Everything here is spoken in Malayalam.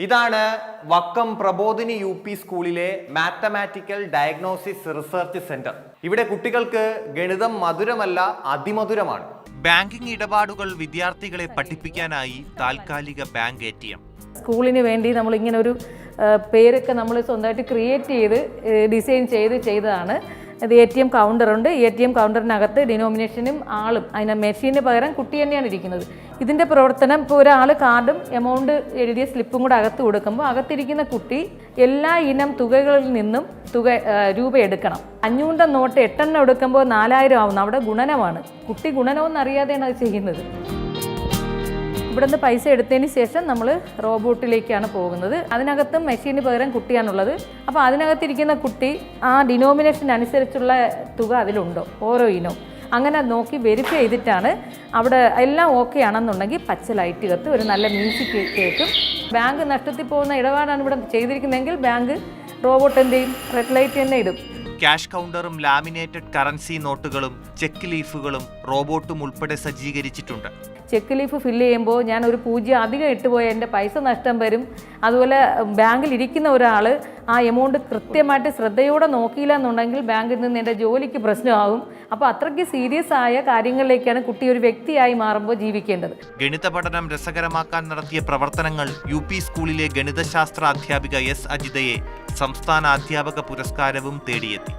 ഇതാണ് വക്കം പ്രബോധിനി UP സ്കൂളിലെ മാത്തമാറ്റിക്കൽ ഡയഗ്നോസിസ് റിസർച്ച് സെന്റർ. ഇവിടെ കുട്ടികൾക്ക് ഗണിതം മധുരമല്ല, അതിമധുരമാണ്. ബാങ്കിംഗ് ഇടപാടുകൾ വിദ്യാർത്ഥികളെ പഠിപ്പിക്കാനായി താൽക്കാലിക ബാങ്ക് ATM. സ്കൂളിന് വേണ്ടി നമ്മൾ ഇങ്ങനെ ഒരു പേരൊക്കെ നമ്മൾ സ്വന്തമായിട്ട് ക്രിയേറ്റ് ചെയ്ത് ഡിസൈൻ ചെയ്തതാണ്. അത് ATM കൗണ്ടറുണ്ട്. ATM കൗണ്ടറിനകത്ത് ഡിനോമിനേഷനും ആളും അതിന് മെഷീന് പകരം കുട്ടി തന്നെയാണ് ഇരിക്കുന്നത്. ഇതിൻ്റെ പ്രവർത്തനം ഇപ്പോൾ ഒരാൾ കാർഡും എമൗണ്ട് എഴുതിയ സ്ലിപ്പും കൂടെ അകത്ത് കൊടുക്കുമ്പോൾ അകത്തിരിക്കുന്ന കുട്ടി എല്ലാ ഇനം തുകകളിൽ നിന്നും രൂപ എടുക്കണം. 500 നോട്ട് 8 എണ്ണം എടുക്കുമ്പോൾ 4000 ആവുന്നു. അവിടെ ഗുണനമാണ്. കുട്ടി ഗുണനമൊന്നും അറിയാതെയാണ് അത് ചെയ്യുന്നത്. ഇവിടുന്ന് പൈസ എടുത്തതിന് ശേഷം നമ്മൾ റോബോട്ടിലേക്കാണ് പോകുന്നത്. അതിനകത്തും മെഷീന് പകരം കുട്ടിയാണുള്ളത്. അപ്പോൾ അതിനകത്തിരിക്കുന്ന കുട്ടി ആ ഡിനോമിനേഷൻ അനുസരിച്ചുള്ള തുക അതിലുണ്ടോ, ഓരോ ഇനവും അങ്ങനെ നോക്കി വെരിഫൈ ചെയ്തിട്ടാണ്. അവിടെ എല്ലാം ഓക്കെ ആണെന്നുണ്ടെങ്കിൽ പച്ച ലൈറ്റ് കത്ത് ഒരു നല്ല മ്യൂസിക് കേൾക്കും. ബാങ്ക് നഷ്ടത്തിൽ പോകുന്ന ഇടപാടാണ് ഇവിടെ ചെയ്തിരിക്കുന്നതെങ്കിൽ ബാങ്ക് റോബോട്ട് എന്ത് ചെയ്യും, റെഡ് ലൈറ്റ് തന്നെ ഇടും. ക്യാഷ് കൗണ്ടറും ലാമിനേറ്റഡ് കറൻസി നോട്ടുകളും ചെക്ക് ലീഫുകളും റോബോട്ടും ഉൾപ്പെടെ സജ്ജീകരിച്ചിട്ടുണ്ട്. ചെക്ക് ലീഫ് ഫില്ല് ചെയ്യുമ്പോൾ ഞാൻ ഒരു 0 അധികം ഇട്ടുപോയാൽ എൻ്റെ പൈസ നഷ്ടം വരും. അതുപോലെ ബാങ്കിൽ ഇരിക്കുന്ന ഒരാൾ ആ എമൗണ്ട് കൃത്യമായിട്ട് ശ്രദ്ധയോടെ നോക്കിയില്ല എന്നുണ്ടെങ്കിൽ ബാങ്കിൽ നിന്ന് എൻ്റെ ജോലിക്ക് പ്രശ്നമാകും. അപ്പോൾ അത്രയ്ക്ക് സീരിയസ് ആയ കാര്യങ്ങളിലേക്കാണ് കുട്ടി ഒരു വ്യക്തിയായി മാറുമ്പോൾ ജീവിക്കേണ്ടത്. ഗണിത പഠനം രസകരമാക്കാൻ നടത്തിയ പ്രവർത്തനങ്ങൾ UP സ്കൂളിലെ ഗണിതശാസ്ത്ര അധ്യാപിക S. അജിതയെ സംസ്ഥാന അധ്യാപക പുരസ്കാരവും തേടിയെത്തി.